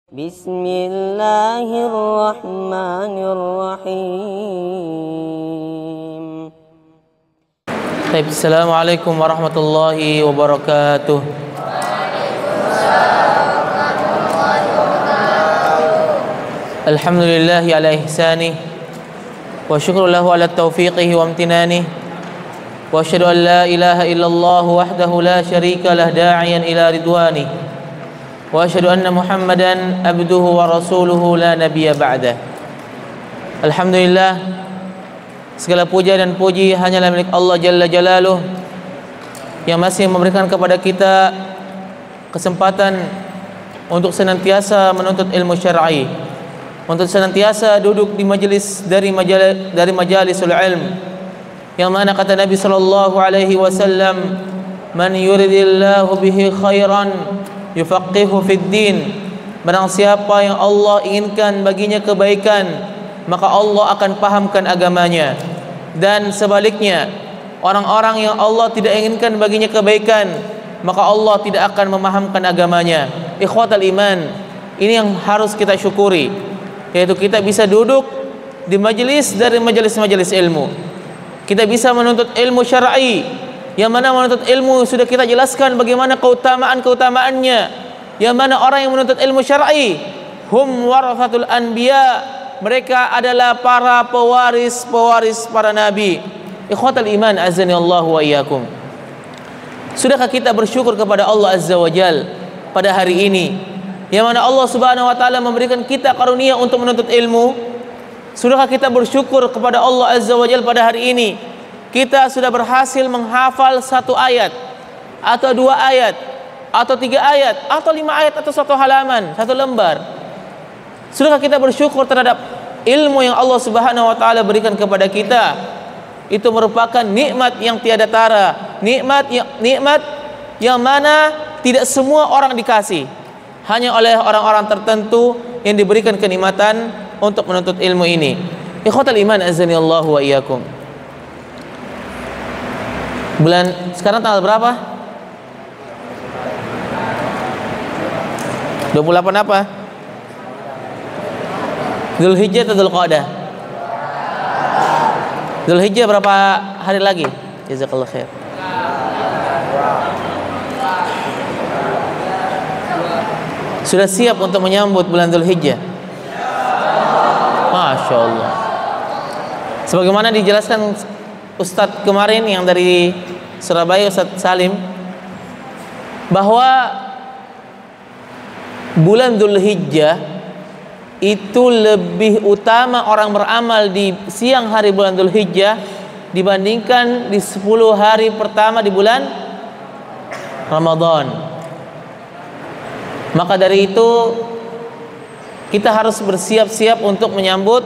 Bismillahirrahmanirrahim. Assalamualaikum warahmatullahi wabarakatuh. Alhamdulillahi ala ihsanih wa syukru lahu ala taufiqihi wa amtinanih wa asyhadu an la ilaha illallah wahdahu la syarika lah da'iyan ila ridwanih wa asyhadu anna Muhammadan abduhu wa rasuluhu la nabiyya ba'dah. Alhamdulillah, segala puja dan puji hanyalah milik Allah Jalla Jalaluh yang masih memberikan kepada kita kesempatan untuk senantiasa menuntut ilmu syar'i, untuk senantiasa duduk di majelis dari majalisul ilm, yang mana kata Nabi sallallahu alaihi wasallam, man yuridillahu bihi khairan yufaqihu fid din. Barang siapa yang Allah inginkan baginya kebaikan, maka Allah akan pahamkan agamanya. Dan sebaliknya, orang-orang yang Allah tidak inginkan baginya kebaikan, maka Allah tidak akan memahamkan agamanya. Ikhwatal iman, ini yang harus kita syukuri, yaitu kita bisa duduk di majelis dari majelis-majelis ilmu. Kita bisa menuntut ilmu syar'i, yang mana menuntut ilmu sudah kita jelaskan bagaimana keutamaan-keutamaannya. Yang mana orang yang menuntut ilmu syar'i, hum warathatul anbiya, mereka adalah para pewaris para nabi. Ikhwatal iman, azani Allah wa iyyakum. Sudahkah kita bersyukur kepada Allah Azza wa Jal pada hari ini, yang mana Allah Subhanahu wa taala memberikan kita karunia untuk menuntut ilmu? Sudahkah kita bersyukur kepada Allah Azza wa Jal pada hari ini kita sudah berhasil menghafal satu ayat atau dua ayat atau tiga ayat atau lima ayat atau satu halaman, satu lembar? Sudahkah kita bersyukur terhadap ilmu yang Allah Subhanahu wa taala berikan kepada kita? Itu merupakan nikmat yang tiada tara, nikmat yang mana tidak semua orang dikasih, hanya oleh orang-orang tertentu yang diberikan kenikmatan untuk menuntut ilmu ini. Ikhwatal iman, azani Allah wa iyyakum. Bulan sekarang tanggal berapa? 28 apa? Dzulhijjah atau Dzulqa'dah? Dzulhijjah berapa hari lagi? Jazakallahu khair. Sudah siap untuk menyambut bulan Dzulhijjah? Masya Allah. Sebagaimana dijelaskan Ustadz kemarin yang dari Surabaya, Ustadz Salim, bahwa bulan Dzulhijjah itu lebih utama orang beramal di siang hari bulan Dzulhijjah dibandingkan di 10 hari pertama di bulan Ramadan. Maka dari itu kita harus bersiap-siap untuk menyambut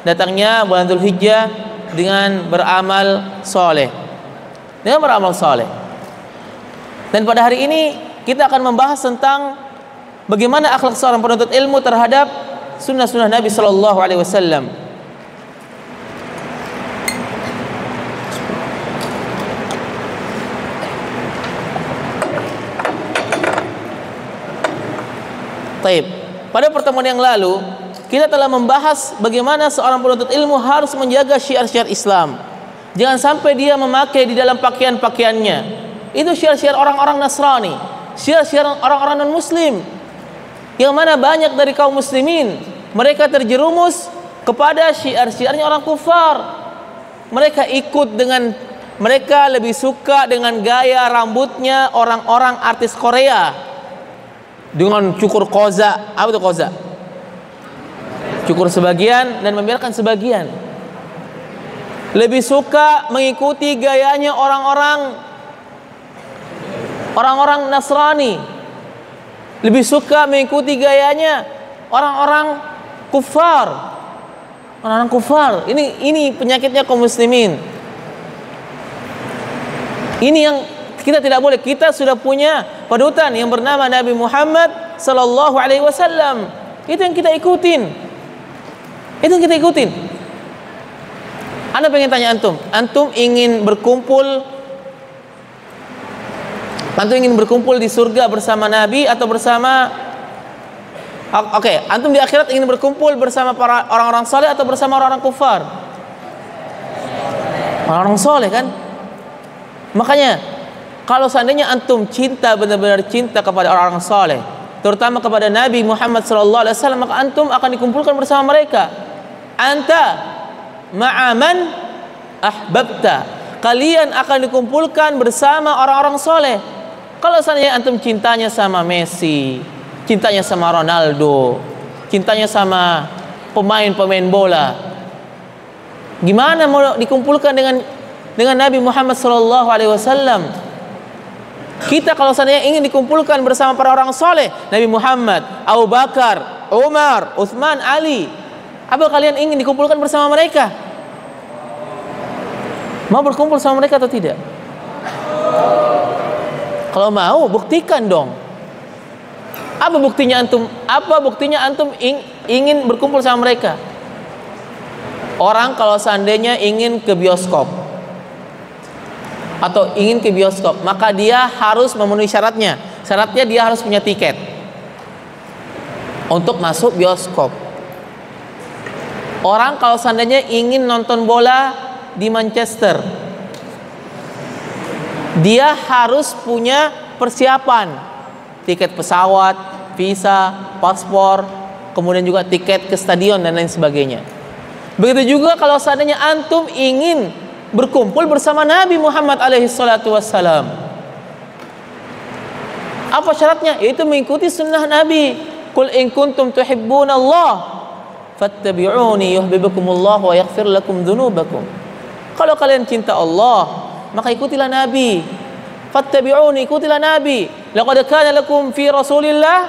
datangnya bulan Dzulhijjah dengan beramal soleh. Dengan beramal soleh. Dan pada hari ini kita akan membahas tentang bagaimana akhlak seorang penuntut ilmu terhadap sunnah-sunnah Nabi Sallallahu Alaihi Wasallam. Taib. Pada pertemuan yang lalu kita telah membahas bagaimana seorang penuntut ilmu harus menjaga syiar-syiar Islam. Jangan sampai dia memakai di dalam pakaian-pakaiannya itu syiar-syiar orang-orang Nasrani, syiar-syiar orang-orang non-Muslim, yang mana banyak dari kaum muslimin mereka terjerumus kepada syiar-syiarnya orang kufar. Mereka lebih suka dengan gaya rambutnya orang-orang artis Korea dengan cukur koza. Apa itu koza? Cukur sebagian dan membiarkan sebagian. Lebih suka mengikuti gayanya orang-orang Nasrani. Lebih suka mengikuti gayanya orang-orang kufar. Orang-orang kufar. Ini penyakitnya kaum muslimin. Ini yang kita tidak boleh. Kita sudah punya panutan yang bernama Nabi Muhammad sallallahu alaihi wasallam. Itu yang kita ikutin. Anda pengen tanya antum. Antum ingin berkumpul di surga bersama Nabi atau bersama Oke, antum di akhirat ingin berkumpul bersama para orang-orang soleh atau bersama orang-orang kufar? Orang-orang soleh kan? Makanya kalau seandainya antum cinta, benar-benar cinta kepada orang-orang soleh, terutama kepada Nabi Muhammad SAW, maka antum akan dikumpulkan bersama mereka. Anta ma'aman ahbabta, kalian akan dikumpulkan bersama orang-orang soleh. Kalau seandainya antum cintanya sama Messi, cintanya sama Ronaldo, cintanya sama pemain-pemain bola, gimana mau dikumpulkan dengan Nabi Muhammad SAW? Kita kalau seandainya ingin dikumpulkan bersama para orang soleh, Nabi Muhammad, Abu Bakar, Umar, Utsman, Ali, apa kalian ingin dikumpulkan bersama mereka? Mau berkumpul sama mereka atau tidak? Kalau mau, buktikan dong. Apa buktinya antum? Apa buktinya antum ingin berkumpul sama mereka? Orang kalau seandainya ingin ke bioskop atau ingin ke bioskop, maka dia harus memenuhi syaratnya. Syaratnya dia harus punya tiket untuk masuk bioskop. Orang kalau seandainya ingin nonton bola di Manchester, dia harus punya persiapan, tiket pesawat, visa, paspor, kemudian juga tiket ke stadion dan lain sebagainya. Begitu juga kalau seandainya antum ingin berkumpul bersama Nabi Muhammad SAW, apa syaratnya? Yaitu mengikuti sunnah Nabi. Qul in kuntum tuhibbunallah fattabi'uni yuhibbukumullah wa yaghfir lakum dzunubakum. Kalau kalian cinta Allah, maka ikutilah Nabi. Fattabi'uni, ikutilah Nabi. Laqad kana lakum fi Rasulillah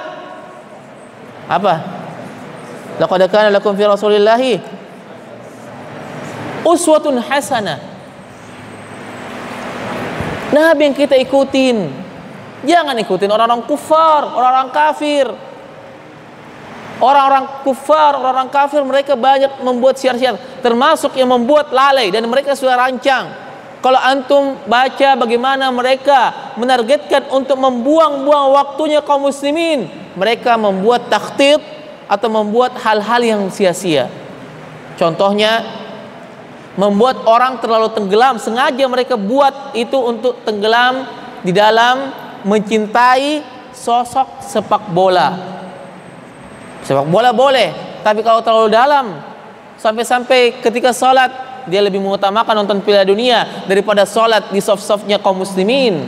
apa? Laqad kana lakum fi Rasulillahi uswatun hasanah. Nabi yang kita ikutin. Jangan ikutin orang-orang kufar, orang-orang kafir. Orang-orang kufar, orang-orang kafir, mereka banyak membuat syiar-syiar, termasuk yang membuat lalai, dan mereka sudah rancang. Kalau antum baca bagaimana mereka menargetkan untuk membuang-buang waktunya kaum muslimin, mereka membuat takhtid atau membuat hal-hal yang sia-sia. Contohnya, membuat orang terlalu tenggelam, sengaja mereka buat itu untuk tenggelam di dalam mencintai sosok sepak bola. Sepak bola boleh, tapi kalau terlalu dalam, sampai-sampai ketika sholat dia lebih mengutamakan nonton Piala Dunia daripada sholat di soft-softnya kaum muslimin.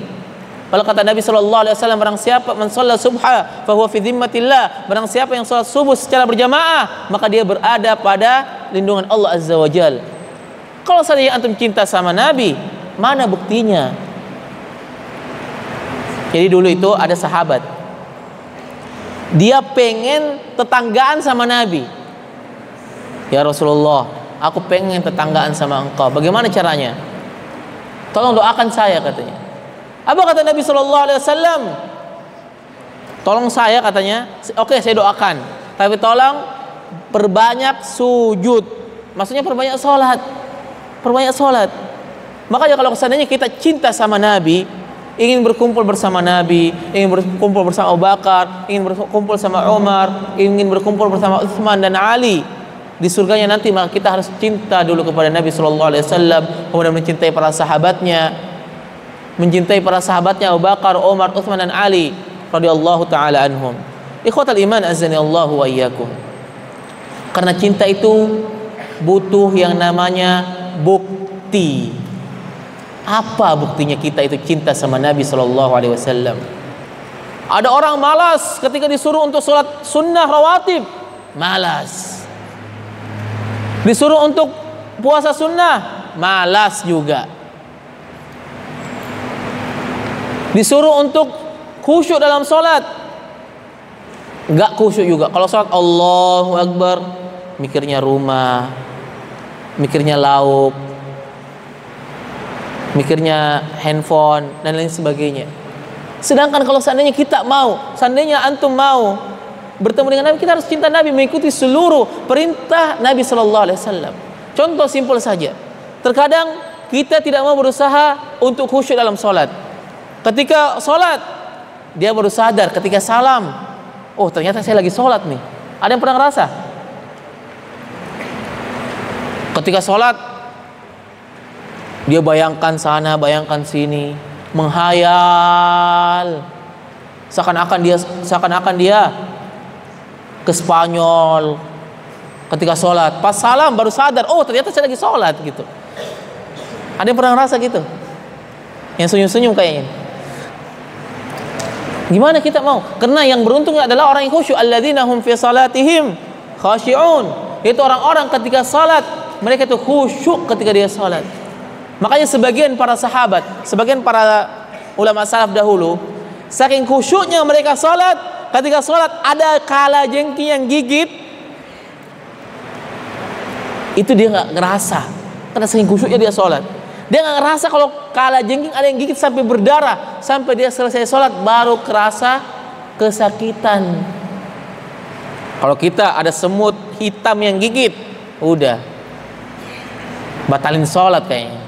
Kalau kata Nabi SAW, barang siapa man shalla subha fahuwa fi dhimmatillah, barang siapa yang sholat subuh secara berjamaah, maka dia berada pada lindungan Allah Azza wa Jal. Kalau seandainya antum cinta sama Nabi, mana buktinya? Jadi dulu itu ada sahabat, dia pengen tetanggaan sama Nabi. Ya Rasulullah, aku pengen tetanggaan sama engkau. Bagaimana caranya? Tolong doakan saya, katanya. Apa kata Nabi SAW? Tolong saya, katanya. Oke, saya doakan, tapi tolong perbanyak sujud. Maksudnya perbanyak sholat. Perbanyak sholat. Makanya kalau seandainya kita cinta sama Nabi, ingin berkumpul bersama Nabi, ingin berkumpul bersama Abu Bakar, ingin berkumpul sama Umar, ingin berkumpul bersama Utsman dan Ali di surganya nanti, maka kita harus cinta dulu kepada Nabi SAW, kemudian mencintai para sahabatnya, Abu Bakar, Umar, Utsman dan Ali radhiyallahu taala anhum. Ikhwatal iman azani Allahu wa iyyakum. Karena cinta itu butuh yang namanya bukti. Apa buktinya kita itu cinta sama Nabi SAW? Ada orang malas ketika disuruh untuk sholat sunnah rawatib, malas. Disuruh untuk puasa sunnah, malas juga. Disuruh untuk khusyuk dalam sholat, enggak khusyuk juga. Kalau sholat Allahu Akbar, mikirnya rumah, mikirnya lauk, mikirnya handphone dan lain sebagainya. Sedangkan kalau seandainya kita mau, seandainya antum mau bertemu dengan Nabi, kita harus cinta Nabi, mengikuti seluruh perintah Nabi SAW. Contoh simpel saja. Terkadang kita tidak mau berusaha untuk khusyuk dalam sholat. Ketika sholat, dia baru sadar ketika salam, oh ternyata saya lagi sholat nih. Ada yang pernah ngerasa? Ketika sholat, dia bayangkan sana, bayangkan sini, menghayal, seakan-akan dia ke Spanyol ketika sholat. Pas salam baru sadar, oh ternyata saya lagi sholat gitu. Ada yang pernah ngerasa gitu? Yang senyum-senyum kayaknya. Gimana kita mau? Karena yang beruntung adalah orang yang khusyuk. Alladzina hum fi salatihim khashi'un. Itu orang-orang ketika salat, mereka itu khusyuk ketika dia salat. Makanya sebagian para sahabat, sebagian para ulama salaf dahulu, saking khusyuknya mereka salat, ketika salat ada kalajengking yang gigit, itu dia nggak ngerasa. Karena saking khusyuknya dia salat. Dia nggak ngerasa kalau kalajengking ada yang gigit sampai berdarah, sampai dia selesai sholat baru kerasa kesakitan. Kalau kita ada semut hitam yang gigit, udah batalin sholat kayaknya.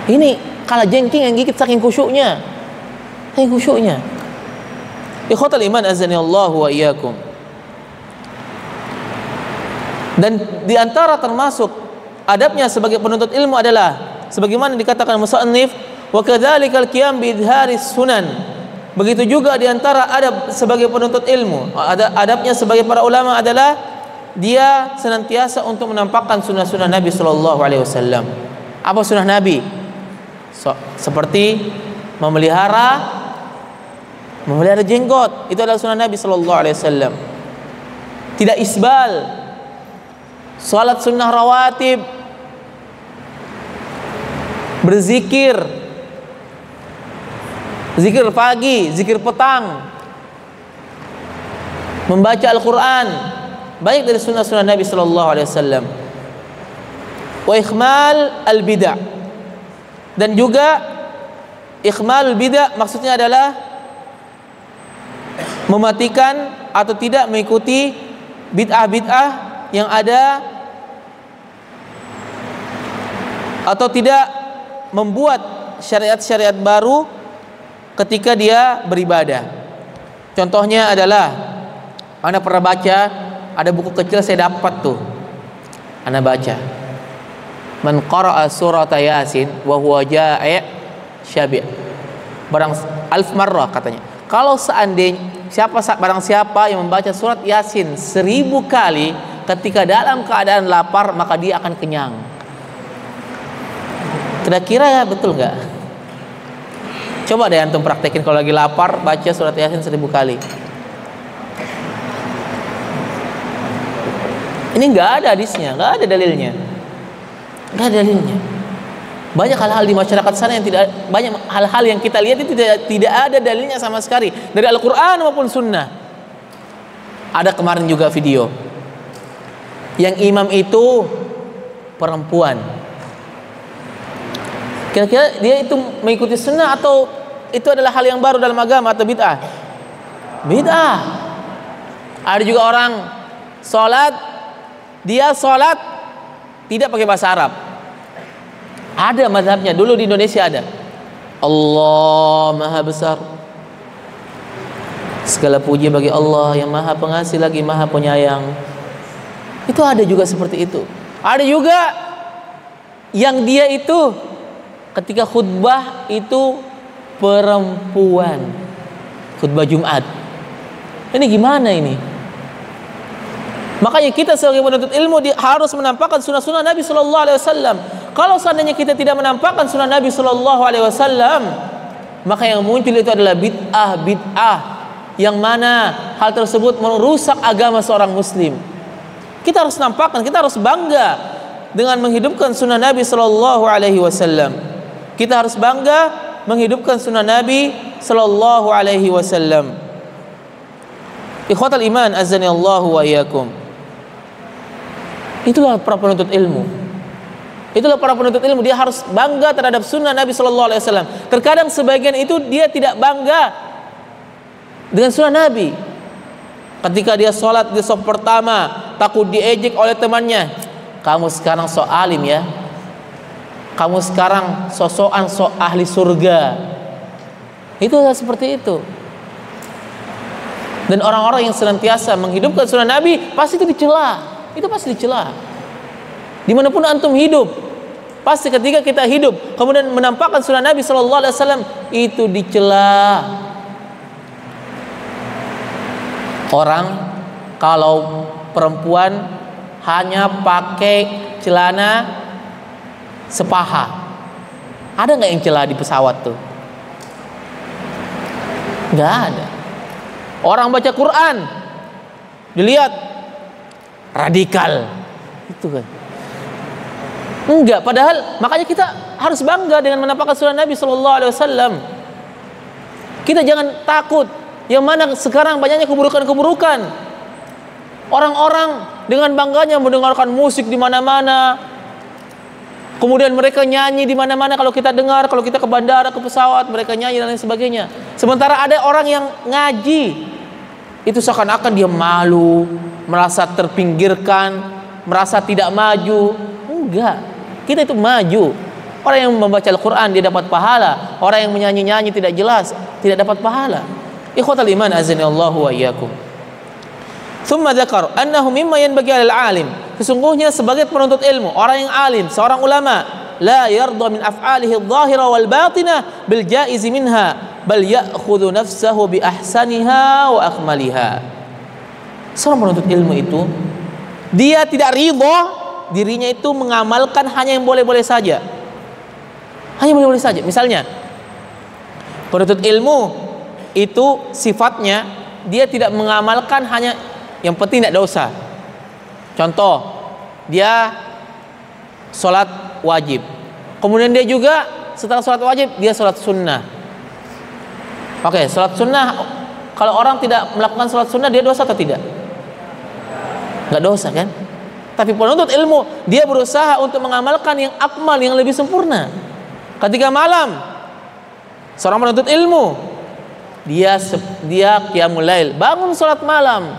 Ini kalajengking yang gigit saking khusyuknya, saking khusyuknya. Ikhwatal iman azanillahu wa iyyakum. Dan diantara termasuk adabnya sebagai penuntut ilmu adalah sebagaimana dikatakan musannif, wa kadzalikal qiyam bi idharis sunan. Begitu juga diantara adab sebagai penuntut ilmu, adabnya sebagai para ulama adalah dia senantiasa untuk menampakkan sunnah-sunnah Nabi sallallahu alaihi wasallam. Apa sunnah Nabi? Seperti memelihara jenggot, itu adalah sunnah Nabi sallallahu alaihi wasallam. Tidak isbal, salat sunnah rawatib, berzikir, zikir pagi, zikir petang, membaca Al-Quran, baik dari sunnah-sunnah Nabi Sallallahu Alaihi Wasallam. Wa ikhmal al-bid'ah, dan juga ikhmal al-bid'ah maksudnya adalah mematikan atau tidak mengikuti bid'ah-bid'ah yang ada, atau tidak membuat syariat-syariat baru ketika dia beribadah. Contohnya adalah, Anda pernah baca, ada buku kecil saya dapat tuh, Anda baca, man qara'a surata yasin wa huwa ja'i' syabi', barang alf marrah katanya. Kalau seandainya barang siapa yang membaca surat Yasin 1000 kali ketika dalam keadaan lapar, maka dia akan kenyang. Kira-kira ya betul nggak? Coba deh antum praktekin kalau lagi lapar, baca surat Yasin 1000 kali. Ini nggak ada hadisnya, nggak ada dalilnya, nggak ada dalilnya. Banyak hal-hal di masyarakat sana yang tidak, banyak hal-hal yang kita lihat itu tidak ada dalilnya sama sekali dari Al-Quran maupun Sunnah. Ada kemarin juga video yang imam itu perempuan. Kira-kira dia itu mengikuti sunnah atau itu adalah hal yang baru dalam agama atau bid'ah? Bid'ah. Ada juga orang sholat, dia sholat tidak pakai bahasa Arab. Ada mazhabnya, dulu di Indonesia ada. Allah Maha Besar, segala puji bagi Allah yang Maha Pengasih lagi Maha Penyayang. Itu ada juga seperti itu. Ada juga yang dia itu ketika khutbah itu perempuan, khutbah Jumat. Ini gimana ini? Makanya kita sebagai penuntut ilmu harus menampakkan sunnah-sunnah Nabi Sallallahu Alaihi Wasallam. Kalau seandainya kita tidak menampakkan sunnah Nabi Sallallahu Alaihi Wasallam, maka yang muncul itu adalah bid'ah, yang mana hal tersebut merusak agama seorang Muslim. Kita harus nampakkan, kita harus bangga dengan menghidupkan sunnah Nabi Sallallahu Alaihi Wasallam. Kita harus bangga menghidupkan sunnah Nabi Sallallahu Alaihi Wasallam. Ikhwatal iman azanillahu wa iyyakum. Itulah para penuntut ilmu. Itulah para penuntut ilmu. Dia harus bangga terhadap sunnah Nabi Sallallahu Alaihi Wasallam. Terkadang sebagian itu dia tidak bangga dengan sunnah Nabi. Ketika dia sholat di saf pertama, takut diejek oleh temannya. Kamu sekarang sok alim ya. Kamu sekarang sosokan sok ahli surga. Itu seperti itu. Dan orang-orang yang senantiasa menghidupkan sunnah Nabi pasti itu dicela. Itu pasti dicela. Dimanapun antum hidup, pasti ketika kita hidup kemudian menampakkan sunnah Nabi SAW, itu dicela. Orang kalau perempuan hanya pakai celana sepaha, ada nggak yang cela di pesawat tuh? Nggak ada. Orang baca Quran dilihat radikal, itu kan? Enggak. Padahal makanya kita harus bangga dengan menampakkan sunnah Nabi SAW. Kita jangan takut. Yang mana sekarang banyaknya keburukan-keburukan. Orang-orang dengan bangganya mendengarkan musik di mana-mana. Kemudian mereka nyanyi di mana-mana, kalau kita dengar, kalau kita ke bandara, ke pesawat, mereka nyanyi dan lain sebagainya. Sementara ada orang yang ngaji, itu seakan-akan dia malu, merasa terpinggirkan, merasa tidak maju. Enggak, kita itu maju. Orang yang membaca Al-Quran dia dapat pahala. Orang yang menyanyi-nyanyi tidak jelas tidak dapat pahala. Ikhwatal iman azani Allahu wa iyyakum. Thumma dzakar annahu mimma yanbaghi 'alal 'alim. Sesungguhnya sebagai penuntut ilmu, orang yang alim, seorang ulama, la yarda min af'alihi adh-dhahira wal batinah bil jaiz minha, bal ya'khudhu nafsahu bi ahsaniha wa akmaliha. Seorang penuntut ilmu itu dia tidak ridha dirinya itu mengamalkan hanya yang boleh-boleh saja. Hanya boleh-boleh saja. Misalnya, penuntut ilmu itu sifatnya dia tidak mengamalkan hanya yang penting tidak dosa. Contoh, dia sholat wajib, kemudian dia juga setelah sholat wajib dia sholat sunnah. Oke, sholat sunnah, kalau orang tidak melakukan sholat sunnah dia dosa atau tidak? Nggak dosa kan? Tapi penuntut ilmu dia berusaha untuk mengamalkan yang akmal, yang lebih sempurna. Ketika malam, seorang penuntut ilmu dia qiyamul lail, bangun sholat malam,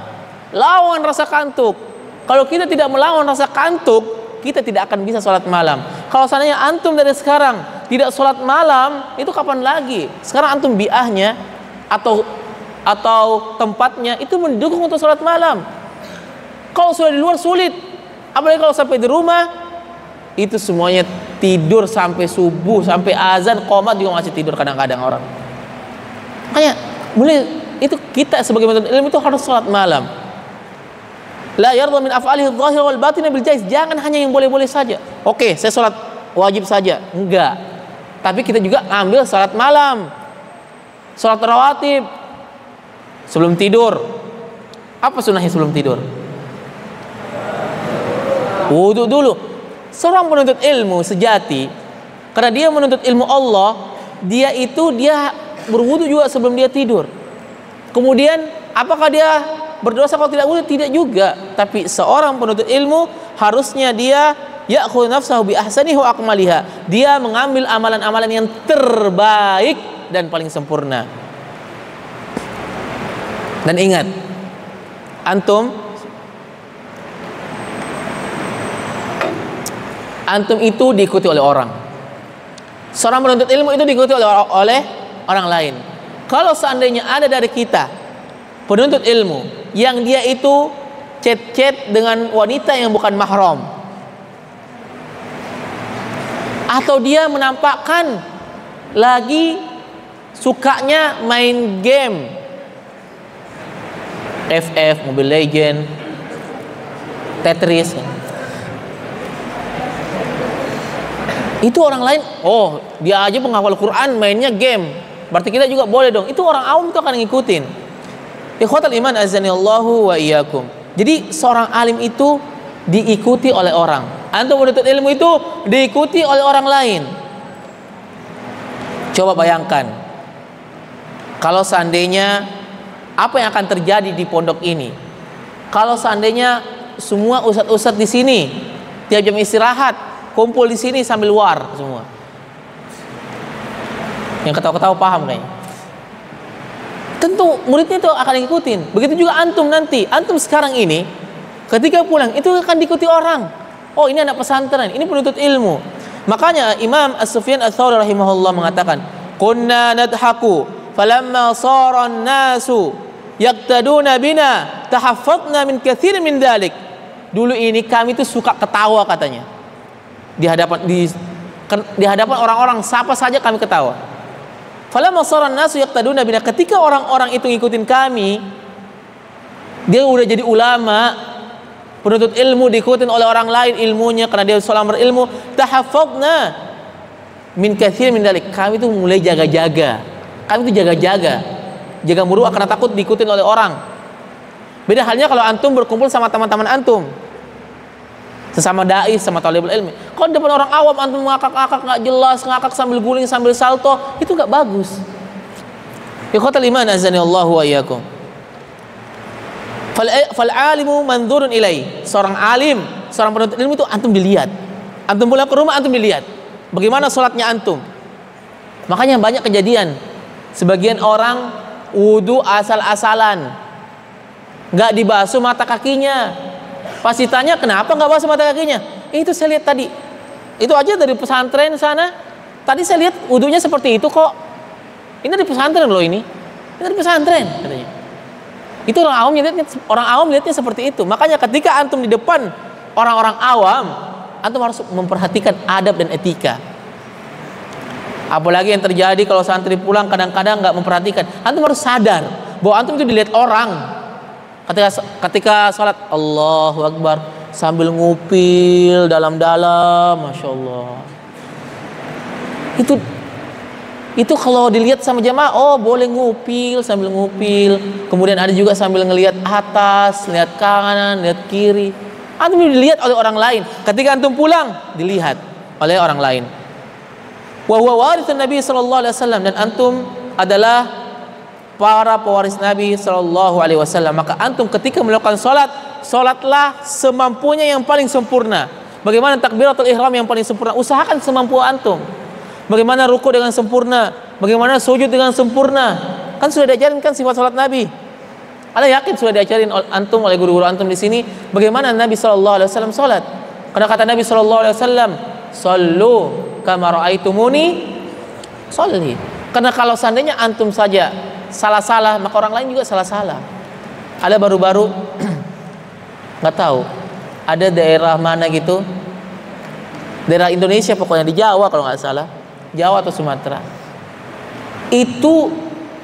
lawan rasa kantuk. Kalau kita tidak melawan rasa kantuk, kita tidak akan bisa sholat malam. Kalau seandainya antum dari sekarang tidak sholat malam, itu kapan lagi? Sekarang antum biahnya atau tempatnya itu mendukung untuk sholat malam. Kalau sudah di luar sulit, apalagi kalau sampai di rumah, itu semuanya tidur sampai subuh, sampai azan, qomat juga masih tidur kadang-kadang orang. Makanya mulai itu kita sebagai penuntut ilmu itu harus sholat malam. La yarda min af'alihi adh-dhahira wal batinah bil jaiz. Jangan hanya yang boleh-boleh saja. Oke, saya sholat wajib saja. Enggak. Tapi kita juga ambil sholat malam, sholat rawatib sebelum tidur. Apa sunnahnya sebelum tidur? Wudu dulu. Seorang penuntut ilmu sejati, karena dia menuntut ilmu Allah, dia berwudu juga sebelum dia tidur. Kemudian apakah dia berdosa kalau tidak wudu? Tidak juga. Tapi seorang penuntut ilmu harusnya dia ya'khudhu nafsahu bi ahsanihi wa akmaliha. Dia mengambil amalan-amalan yang terbaik dan paling sempurna. Dan ingat, antum itu diikuti oleh orang. Seorang penuntut ilmu itu diikuti oleh orang lain. Kalau seandainya ada dari kita penuntut ilmu yang dia itu chat-chat dengan wanita yang bukan mahram, atau dia menampakkan lagi sukanya main game FF, Mobile Legend, Tetris, itu orang lain, oh dia aja penghafal Quran mainnya game, berarti kita juga boleh dong. Itu orang awam itu akan ngikutin. Ikhwatal iman azanillahu wa iyyakum. Jadi seorang alim itu diikuti oleh orang. Antum menuntut ilmu itu diikuti oleh orang lain. Coba bayangkan, kalau seandainya apa yang akan terjadi di pondok ini? Kalau seandainya semua ustadz-ustadz di sini tiap jam istirahat kumpul di sini sambil war semua. Yang ketawa-ketawa paham kayaknya. Tentu muridnya itu akan ngikutin. Begitu juga antum nanti. Antum sekarang ini ketika pulang itu akan diikuti orang. Oh, ini anak pesantren, ini penuntut ilmu. Makanya Imam As-Sufyan Ats-Tsauri rahimahullah mengatakan, "Kunna nadhaku falamma sara an-nasu yaqtaduna bina tahaffadna min katsirin min dzalik. Dulu ini kami tuh suka ketawa katanya. Di hadapan orang-orang siapa saja kami ketawa. Falamma sara an-nasu yaqtaduna bina, ketika orang-orang itu ngikutin kami, dia udah jadi ulama, penuntut ilmu, diikutin oleh orang lain ilmunya karena dia seorang berilmu, tahaffadna min katsirin min dzalik. Kami tuh mulai jaga-jaga. Kami tuh jaga-jaga, jaga muruah karena takut diikutin oleh orang. Beda halnya kalau antum berkumpul sama teman-teman antum, sesama dai, sama talibul ilmi. Kalau depan orang awam antum ngakak-ngakak nggak jelas, ngakak sambil guling sambil salto, itu nggak bagus. Ikhwatal iman azani Allahu wa iyyakum. Fal alimu mandzurun ilai. Seorang alim, seorang penuntut ilmu itu antum dilihat. Antum pulang ke rumah antum dilihat. Bagaimana sholatnya antum? Makanya banyak kejadian. Sebagian orang wudu asal-asalan, nggak dibasuh mata kakinya. Pas ditanya kenapa nggak basuh mata kakinya, itu saya lihat tadi. Itu aja dari pesantren sana. Tadi saya lihat wudunya seperti itu kok. Ini dari pesantren loh ini. Ini dari pesantren katanya. Itu orang awam lihatnya seperti itu. Makanya ketika antum di depan orang-orang awam, antum harus memperhatikan adab dan etika. Apalagi yang terjadi kalau santri pulang kadang-kadang nggak memperhatikan. Antum harus sadar bahwa antum itu dilihat orang. Ketika sholat Allahu Akbar sambil ngupil dalam-dalam, masya Allah. Itu kalau dilihat sama jamaah, oh boleh ngupil sambil ngupil. Kemudian ada juga sambil ngelihat atas, lihat kanan, lihat kiri. Antum dilihat oleh orang lain. Ketika antum pulang dilihat oleh orang lain. Wa huwa warithun Nabi sallallahu alaihi wasallam, dan antum adalah para pewaris Nabi sallallahu alaihi wasallam. Maka antum ketika melakukan salatlah semampunya yang paling sempurna. Bagaimana takbiratul ihram yang paling sempurna? Usahakan semampu antum. Bagaimana ruku dengan sempurna? Bagaimana sujud dengan sempurna? Kan sudah diajarin kan sifat salat Nabi. Anda yakin sudah diajarin antum oleh guru-guru antum di sini bagaimana Nabi sallallahu alaihi wasallam salat? Karena kata Nabi sallallahu alaihi wasallam, "Shallu kama ra'aitumuni sholli." Karena kalau seandainya antum saja salah-salah, maka orang lain juga salah-salah. Ada baru-baru nggak tahu, ada daerah mana gitu, daerah Indonesia pokoknya di Jawa kalau nggak salah, Jawa atau Sumatera, itu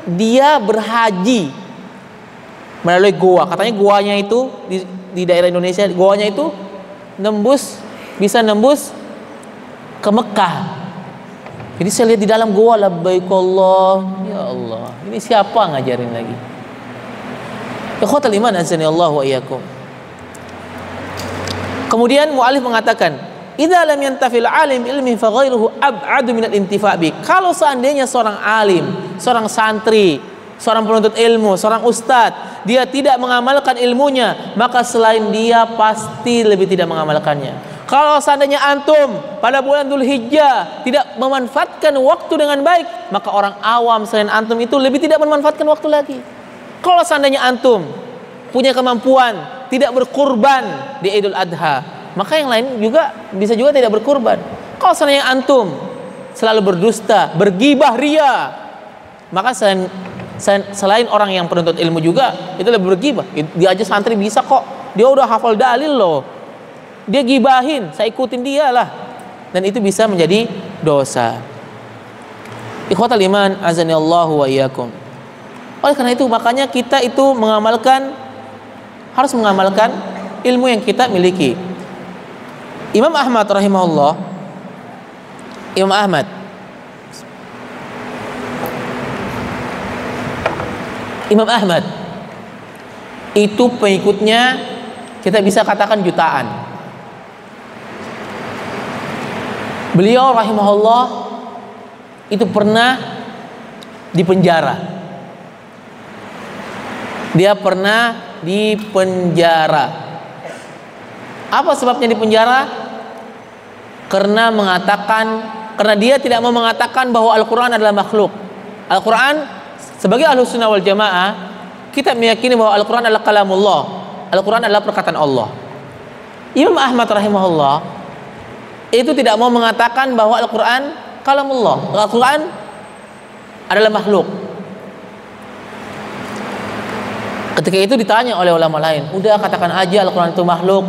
dia berhaji melalui goa. Katanya goanya itu di daerah Indonesia, goanya itu bisa nembus ke Mekah. Jadi saya lihat di dalam goa, labbaik Allah, ya Allah, ini siapa ngajarin lagi? Ikhwatal iman azani Allah wa iyyakum. Kemudian mu'alif mengatakan, idza lam yantafil alim ilmi fa ghairuhu ab'adu min al-intifa' bi. Kalau seandainya seorang alim, seorang santri, seorang penuntut ilmu, seorang ustadz, dia tidak mengamalkan ilmunya, maka selain dia pasti lebih tidak mengamalkannya. Kalau seandainya antum pada bulan Dzulhijjah tidak memanfaatkan waktu dengan baik, maka orang awam selain antum itu lebih tidak memanfaatkan waktu lagi. Kalau seandainya antum punya kemampuan tidak berkurban di Idul Adha, maka yang lain juga bisa juga tidak berkurban. Kalau seandainya antum selalu berdusta, bergibah, ria, maka selain orang yang penuntut ilmu juga itu lebih bergibah. Dia aja santri bisa kok, dia udah hafal dalil loh, dia gibahin, saya ikutin dia lah, dan itu bisa menjadi dosa. Ikhwatal iman azani Allahu wa iyyakum. Oleh karena itu makanya kita itu harus mengamalkan ilmu yang kita miliki. Imam Ahmad rahimahullah, Imam Ahmad itu pengikutnya kita bisa katakan jutaan. Beliau rahimahullah itu pernah dipenjara. Dia pernah dipenjara. Apa sebabnya dipenjara? Karena dia tidak mau mengatakan bahwa Al-Quran adalah makhluk. Al-Quran sebagai Ahlus Sunnah wal Jamaah, kita meyakini bahwa Al-Quran adalah kalamullah. Al-Quran adalah perkataan Allah. Imam Ahmad rahimahullah itu tidak mau mengatakan bahwa Al-Quran kalamullah. Al-Quran adalah makhluk. Ketika itu ditanya oleh ulama lain, udah katakan aja Al-Quran itu makhluk,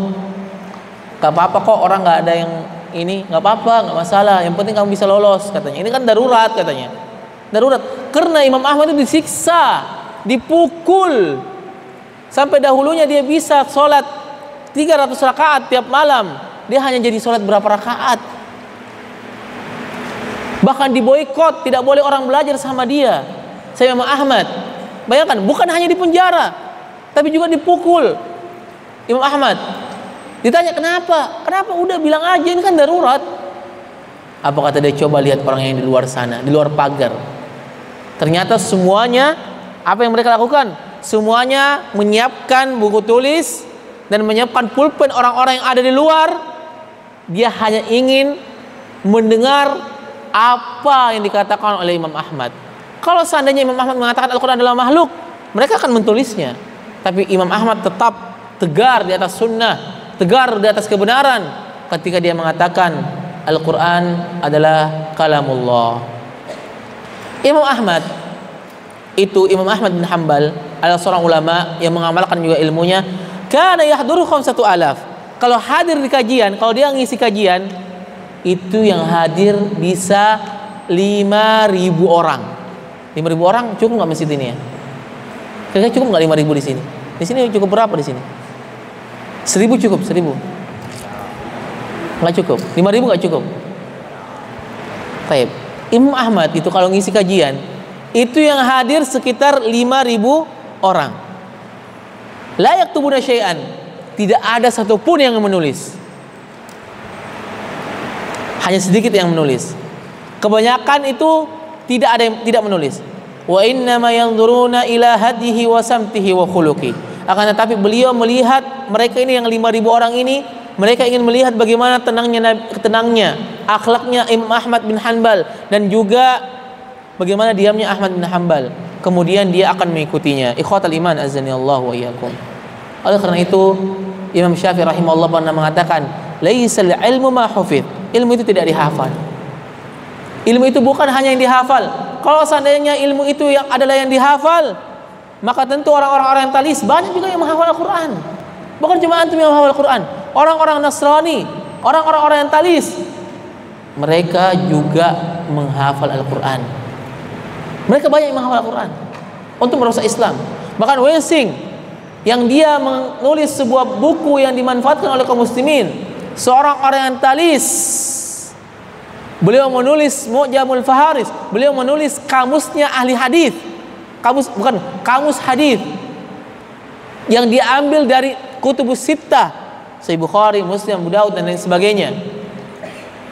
gak apa-apa kok, orang gak ada yang ini, gak apa-apa, gak masalah, yang penting kamu bisa lolos katanya. Ini kan darurat katanya, darurat. Karena Imam Ahmad itu disiksa, dipukul, sampai dahulunya dia bisa sholat 300 rakaat tiap malam, dia hanya jadi sholat berapa rakaat. Bahkan diboikot, tidak boleh orang belajar sama dia. Saya Imam Ahmad, bayangkan, bukan hanya di penjara, tapi juga dipukul Imam Ahmad. Ditanya kenapa? Kenapa? Udah bilang aja, ini kan darurat. Apa kata dia? Coba lihat orang yang di luar sana, di luar pagar. Ternyata semuanya, apa yang mereka lakukan? Semuanya menyiapkan buku tulis dan menyiapkan pulpen orang-orang yang ada di luar. Dia hanya ingin mendengar apa yang dikatakan oleh Imam Ahmad. Kalau seandainya Imam Ahmad mengatakan Al-Quran adalah makhluk, mereka akan mentulisnya. Tapi Imam Ahmad tetap tegar di atas sunnah, tegar di atas kebenaran ketika dia mengatakan Al-Quran adalah kalamullah. Imam Ahmad bin Hanbal adalah seorang ulama yang mengamalkan juga ilmunya. Kana yahduru 5,000. Kalau hadir di kajian, kalau dia ngisi kajian, itu yang hadir bisa 5.000 orang. 5.000 orang cukup nggak masjid ini ya? Kira-kira cukup nggak 5.000 di sini? Di sini cukup berapa di sini? 1.000 cukup, 1.000. Nggak cukup, 5.000 nggak cukup. Baik. Imam Ahmad itu kalau ngisi kajian, itu yang hadir sekitar 5.000 orang. La yaktubuna syai'an, tidak ada satupun yang menulis. Hanya sedikit yang menulis. Kebanyakan itu tidak ada yang tidak menulis. Wa innama yanzuruna ila hadihi wa samtihi wa khuluqi. Akan tetapi beliau melihat mereka ini yang 5.000 orang ini, mereka ingin melihat bagaimana tenangnya akhlaknya Imam Ahmad bin Hanbal dan juga bagaimana diamnya Ahmad bin Hanbal. Kemudian dia akan mengikutinya. Ikhwatal iman azanillahu wa iyyakum. Oleh karena itu Imam Syafi'i rahimahullah pernah mengatakan, laisal ilmu ma hufidh. Ilmu itu tidak dihafal. Ilmu itu bukan hanya yang dihafal. Kalau seandainya ilmu itu yang adalah yang dihafal, maka tentu orang-orang orientalis banyak juga yang menghafal Al-Quran. Bukan cuma antum yang menghafal Al-Quran. Orang-orang Nasrani, orang-orang orientalis, mereka juga menghafal Al-Quran. Mereka banyak yang menghafal Al-Quran untuk merusak Islam. Bahkan Wensing yang dia menulis sebuah buku yang dimanfaatkan oleh kaum muslimin, seorang orientalis. Beliau menulis Mu'jamul Faharis, beliau menulis kamusnya ahli hadis. Kamus hadis yang diambil dari Kutubus Sittah, Sahih Bukhari, Muslim, Abu Daud dan lain sebagainya.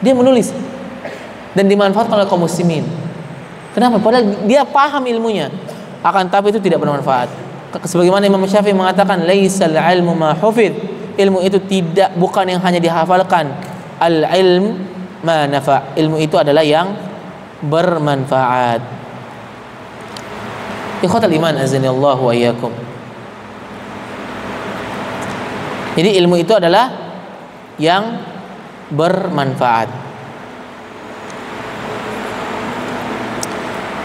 Dia menulis dan dimanfaatkan oleh kaum muslimin. Kenapa? Padahal dia paham ilmunya, akan tapi itu tidak bermanfaat. Sebagaimana Imam Syafi'i mengatakan, laisal ilmu ma hufidh. Ilmu itu bukan yang hanya dihafalkan. Al-ilm ma nafa'. Ilmu itu adalah yang bermanfaat. Ikhwatal iman azanillahu wa iyyakum. Jadi ilmu itu adalah yang bermanfaat.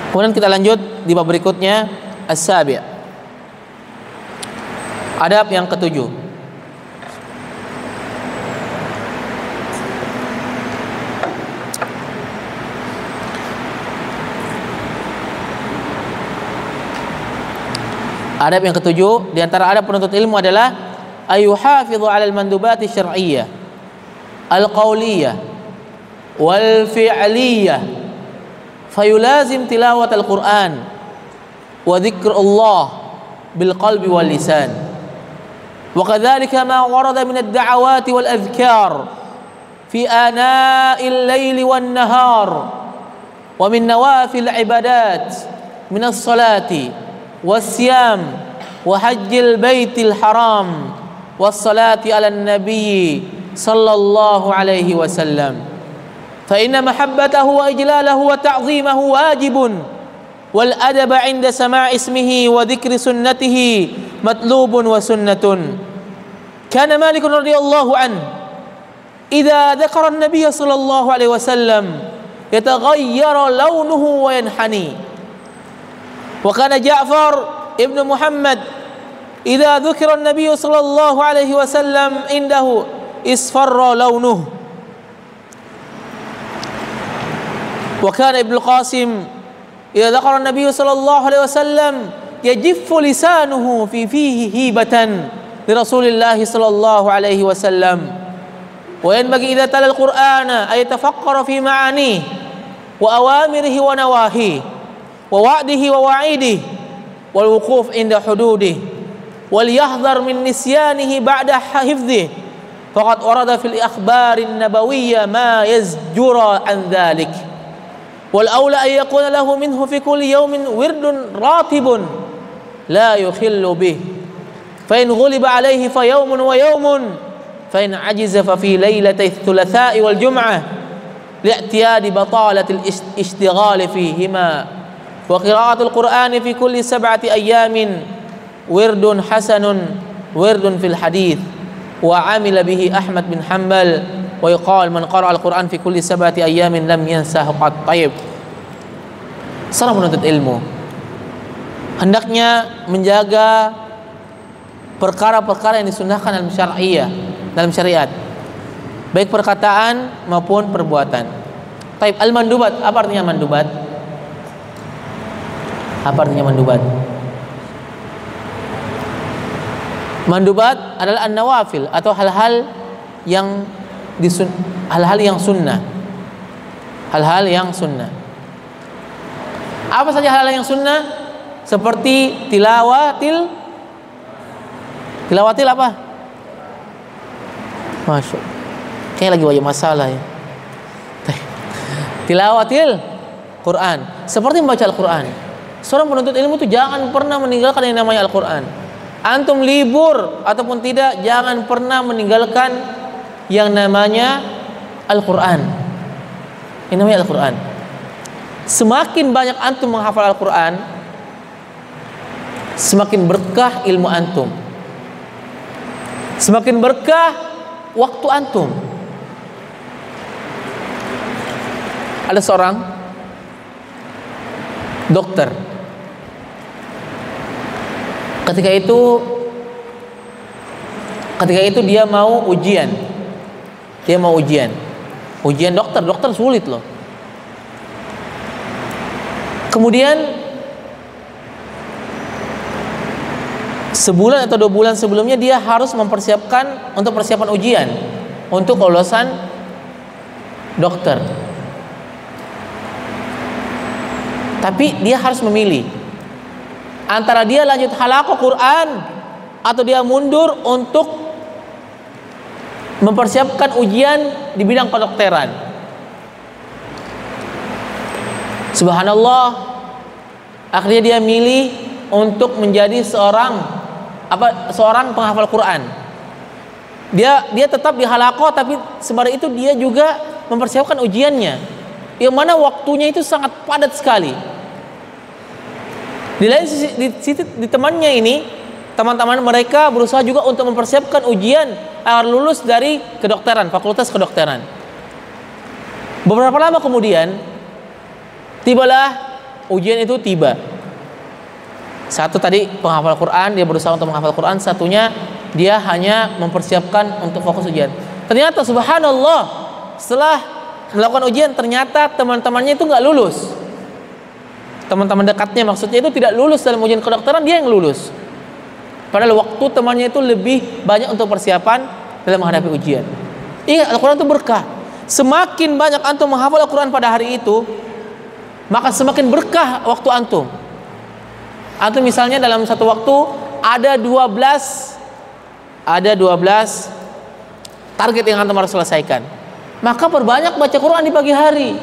Kemudian kita lanjut di bab berikutnya, as-sabi'. Adab yang ketujuh. Adab yang ketujuh, di antara adab penuntut ilmu adalah ayuhafidhu 'alal mandubati syar'iyyah al-qauliyah wal fi'liyah fayulazim tilawat al-Qur'an wa dzikrullah bil qalbi wal lisan wa kadzalika ma warada min ad-da'awati wal adhkar fi ana'il laili wan nahar wa min nawafil ibadat min as-salati والصيام وحج البيت الحرام والصلاة على النبي صلى الله عليه وسلم فإن محبته وإجلاله وتعظيمه واجب والأدب عند سماع اسمه وذكر سنته مطلوب وسنة كان مالك رضي الله عنه إذا ذكر النبي صلى الله عليه وسلم يتغير لونه وينحني. Wa kana Ja'far ibnu Muhammad idza dzukira an-nabiy sallallahu alaihi wasallam indahu isfarra launuhu. Wa kana Ibnu Qasim idza dzakara an-nabiy sallallahu alaihi wasallam yajiffu lisanuhu fi fihi hibatan li Rasulillah sallallahu alaihi wasallam. Wa yanbaghi idza tala al-Qur'ana ay tafakkara fi ma'anihi wa awamirihi wa nawahihi wa wa'dihi wa wa'idihi wal wuquf inda hududihi wal yahdhar min nisyanihi ba'da hifdhihi faqad warada fil akhbar an-nabawiyyah ma yazjura an dhalik wal aula an yakuna lahu minhu fi kulli yawmin wirdun ratibun la yukhillu bih fa in ghuliba alayhi fa yawmun wa yawmun fa in ajiza fa fi lailatay thulatha'i wal jum'ah li'tiyadi batalatil ishtighal fihima wa qira'atul qur'ani fi kulli 7 ayamin wirdun hasanun wirdun fil hadith wa amila bihi Ahmad bin Hanbal wa yuqal man qara'a al-Qur'an fi kulli 7 ayamin lam yansahu qat. Tayyib. Seorang penuntut ilmu hendaknya menjaga perkara-perkara yang disunnahkan dalam syariah, dalam syariat, baik perkataan maupun perbuatan. Taib. Al-mandubat, apa artinya mandubat? Apa artinya mandubat? Mandubat adalah an-nawafil atau hal-hal yang hal-hal yang sunnah. Hal-hal yang sunnah. Apa saja hal-hal yang sunnah? Seperti tilawatil apa? Masya Allah. Kayaknya lagi banyak masalah ya. Tilawatil Quran, seperti membaca Al-Quran. Seorang penuntut ilmu itu jangan pernah meninggalkan yang namanya Al-Quran. Antum libur ataupun tidak, jangan pernah meninggalkan yang namanya Al-Quran. Yang namanya Al-Quran. Semakin banyak antum menghafal Al-Quran, semakin berkah ilmu antum, semakin berkah waktu antum. Ada seorang dokter. Ketika itu dia mau ujian. Ujian dokter sulit loh. Kemudian sebulan atau 2 bulan sebelumnya dia harus mempersiapkan untuk persiapan ujian untuk kelulusan dokter. Tapi dia harus memilih antara dia lanjut halaqah Quran atau dia mundur untuk mempersiapkan ujian di bidang kedokteran. Subhanallah, akhirnya dia milih untuk menjadi seorang penghafal Quran. Dia tetap di halaqah, tapi sembari itu dia juga mempersiapkan ujiannya, yang mana waktunya itu sangat padat sekali. Di lain sisi, di temannya ini, teman-teman mereka berusaha juga untuk mempersiapkan ujian agar lulus dari kedokteran, fakultas kedokteran. Beberapa lama kemudian, tibalah ujian itu tiba. Satu tadi penghafal Quran, dia berusaha untuk menghafal Quran. Satunya dia hanya mempersiapkan untuk fokus ujian. Ternyata subhanallah, setelah melakukan ujian ternyata teman-temannya itu nggak lulus. Teman-teman dekatnya maksudnya itu tidak lulus dalam ujian kedokteran, dia yang lulus. Padahal waktu temannya itu lebih banyak untuk persiapan dalam menghadapi ujian. Ingat, Al-Quran itu berkah. Semakin banyak antum menghafal Al-Quran pada hari itu, maka semakin berkah waktu antum. Antum misalnya dalam satu waktu ada 12 target yang antum harus selesaikan. Maka perbanyak baca Quran di pagi hari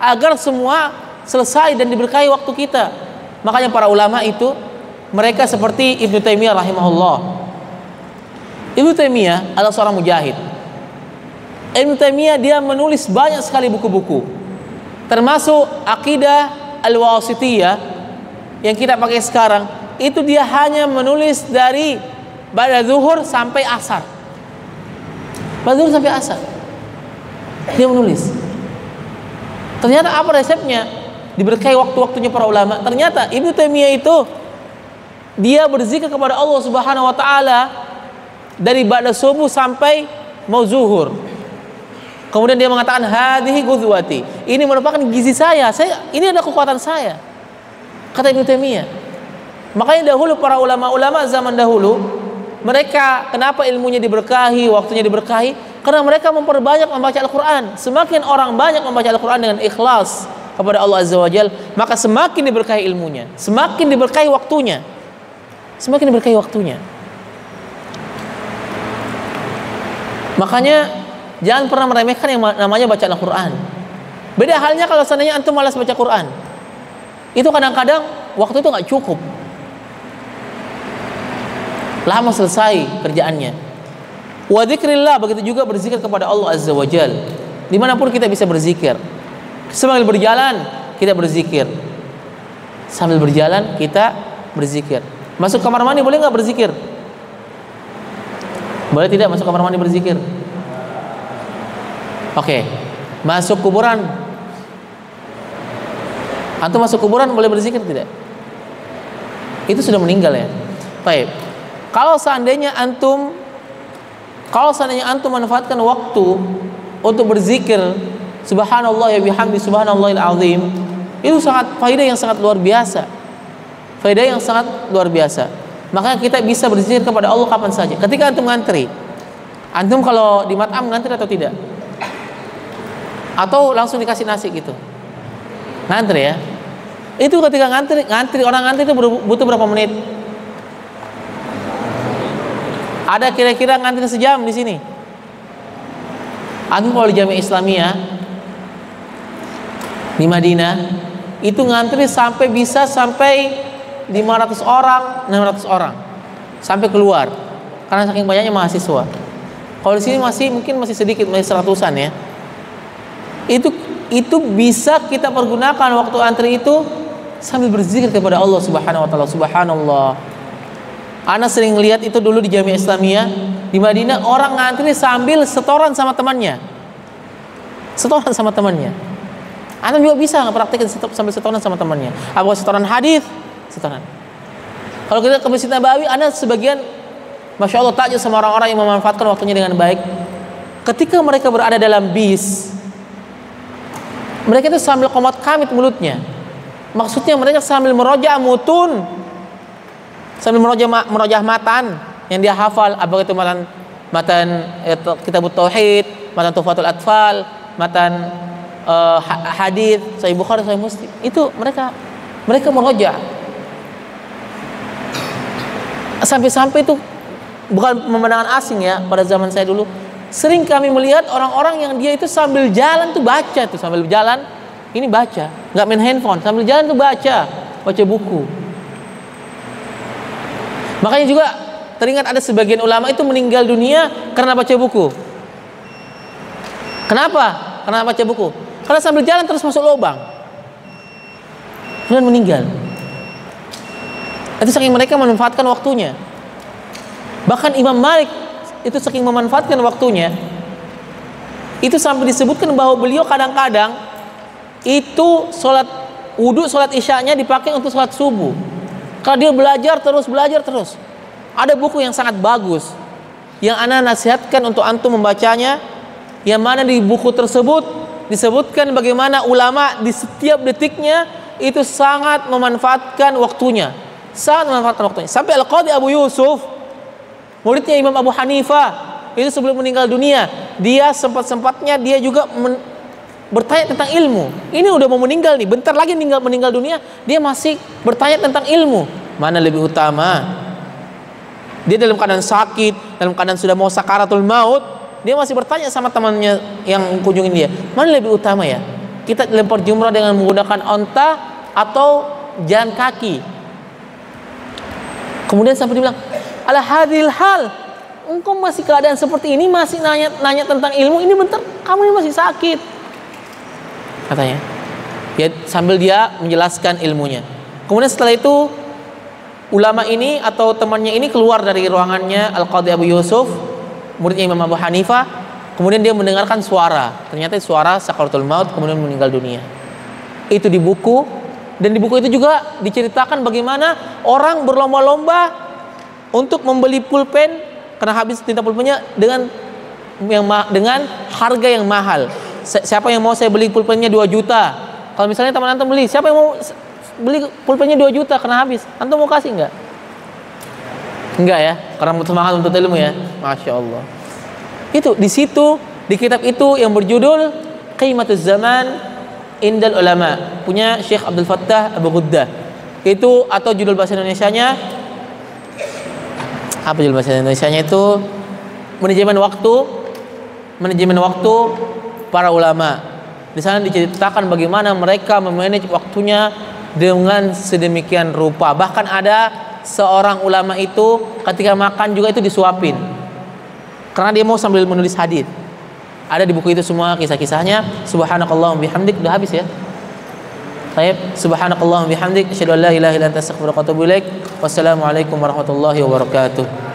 agar semua selesai dan diberkahi waktu kita. Makanya para ulama itu mereka seperti Ibnu Taimiyah rahimahullah. Ibnu Taimiyah adalah seorang mujahid. Ibnu Taimiyah dia menulis banyak sekali buku-buku, termasuk Aqidah Al-Wasithiyah yang kita pakai sekarang. Itu dia hanya menulis dari ba'da zuhur sampai asar. Ba'da zuhur sampai asar dia menulis. Ternyata apa resepnya? Diberkahi waktu-waktunya para ulama. Ternyata Ibnu Taimiyah itu dia berzikir kepada Allah Subhanahu wa taala dari ba'da subuh sampai mau zuhur. Kemudian dia mengatakan hadhihi ghudwati. Ini merupakan gizi saya. Ini adalah kekuatan saya. Kata Ibnu Taimiyah. Makanya dahulu para ulama-ulama zaman dahulu, mereka kenapa ilmunya diberkahi, waktunya diberkahi? Karena mereka memperbanyak membaca Al-Qur'an. Semakin orang banyak membaca Al-Qur'an dengan ikhlas kepada Allah Azza wa Jalla, maka semakin diberkahi ilmunya, semakin diberkahi waktunya. Semakin diberkahi waktunya. Makanya jangan pernah meremehkan yang namanya baca Al-Qur'an. Beda halnya kalau seandainya antum malas baca Qur'an. Itu kadang-kadang waktu itu nggak cukup. Lama selesai kerjaannya. Wa dzikrillah, begitu juga berzikir kepada Allah Azza wa Jalla. Dimanapun kita bisa berzikir. Sambil berjalan kita berzikir. Sambil berjalan kita berzikir. Masuk kamar mandi boleh nggak berzikir? Boleh tidak masuk kamar mandi berzikir? Oke. Masuk kuburan. Antum masuk kuburan boleh berzikir tidak? Itu sudah meninggal ya. Baik. Kalau seandainya antum manfaatkan waktu untuk berzikir subhanallah ya bihamdi subhanallahil azim, itu sangat faedah yang sangat luar biasa. Faedah yang sangat luar biasa. Makanya kita bisa berzikir kepada Allah kapan saja. Ketika antum ngantri, antum kalau di mat'am ngantri atau tidak? Atau langsung dikasih nasi gitu? Ngantri ya. Itu ketika ngantri orang ngantri itu butuh berapa menit? Ada kira-kira ngantri sejam di sini. Antum kalau di Jamiah Islamiyah di Madinah itu ngantri sampai 500 orang, 600 orang sampai keluar karena saking banyaknya mahasiswa. Kalau di sini mungkin masih sedikit, masih 100-an ya. Itu bisa kita pergunakan waktu antri itu sambil berzikir kepada Allah Subhanahu wa taala. Subhanallah. Ana sering lihat itu dulu di Jamiah Islamiyah di Madinah, orang ngantri sambil setoran sama temannya. Setoran sama temannya. Anda juga bisa praktekin sambil setoran sama temannya. Apa setoran hadis? Setoran. Kalau kita ke Masjid Nabawi, Anda sebagian Masya Allah takjub sama orang-orang yang memanfaatkan waktunya dengan baik. Ketika mereka berada dalam bis, mereka itu sambil qomat kamit mulutnya. Maksudnya mereka sambil merojah mutun, sambil merojah matan yang dia hafal, apa itu matan Kitabut Tauhid, matan Tuhfatul Atfal, matan hadis Sahih Bukhari, Sahih Muslim. Itu mereka merojah. Sampai-sampai itu bukan pemandangan asing ya, pada zaman saya dulu sering kami melihat orang-orang yang dia itu sambil jalan tuh baca tuh, sambil jalan ini baca, nggak main handphone, sambil jalan tuh baca buku. Makanya juga teringat ada sebagian ulama itu meninggal dunia karena baca buku. Kenapa? Karena baca buku. Karena sambil jalan terus masuk lubang dan meninggal. Itu saking mereka memanfaatkan waktunya. Bahkan Imam Malik itu saking memanfaatkan waktunya, itu sampai disebutkan bahwa beliau kadang-kadang itu sholat wudu, sholat isyanya dipakai untuk sholat subuh. Karena dia belajar terus. Ada buku yang sangat bagus yang ana nasihatkan untuk antum membacanya, yang mana di buku tersebut disebutkan bagaimana ulama di setiap detiknya itu sangat memanfaatkan waktunya. Sampai Al-Qadhi Abu Yusuf, muridnya Imam Abu Hanifah, itu sebelum meninggal dunia, dia sempat-sempatnya dia juga bertanya tentang ilmu. Ini udah mau meninggal nih, bentar lagi meninggal dunia, dia masih bertanya tentang ilmu. Mana lebih utama? Dia dalam keadaan sakit, dalam keadaan sudah mau sakaratul maut, dia masih bertanya sama temannya yang kunjungin dia, mana lebih utama ya? Kita lempar jumrah dengan menggunakan onta atau jalan kaki? Kemudian sampai dibilang, ala hadil hal, engkau masih keadaan seperti ini, masih nanya tentang ilmu, ini bentar kamu ini masih sakit, katanya. Ya, sambil dia menjelaskan ilmunya. Kemudian setelah itu ulama ini atau temannya ini keluar dari ruangannya Al-Qadhi Abu Yusuf, muridnya Imam Abu Hanifah. Kemudian dia mendengarkan suara, ternyata suara sakaratul maut, kemudian meninggal dunia. Itu di buku Dan di buku itu juga diceritakan bagaimana orang berlomba-lomba untuk membeli pulpen karena habis tinta pulpennya dengan harga yang mahal. Siapa yang mau saya beli pulpennya 2 juta? Kalau misalnya teman antum beli, siapa yang mau beli pulpennya 2 juta karena habis? Antum mau kasih enggak? Enggak ya, karena semangat untuk ilmu ya. Masya Allah. Itu di situ, di kitab itu yang berjudul Qimatuz Zaman Indal Ulama, punya Syekh Abdul Fattah Abu Ghuddah. Itu atau judul bahasa Indonesianya apa judul bahasa Indonesianya itu? Manajemen waktu para ulama. Di sana diceritakan bagaimana mereka memanage waktunya dengan sedemikian rupa. Bahkan ada seorang ulama itu ketika makan juga itu disuapin. Karena dia mau sambil menulis hadis. Ada di buku itu semua kisah-kisahnya. Subhanakallahumma bihamdik, udah habis ya. Baik, subhanakallahumma bihamdik, asyhadu an la ilaha illa anta astaghfiruka wa atubu ilaik. Wassalamualaikum warahmatullahi wabarakatuh.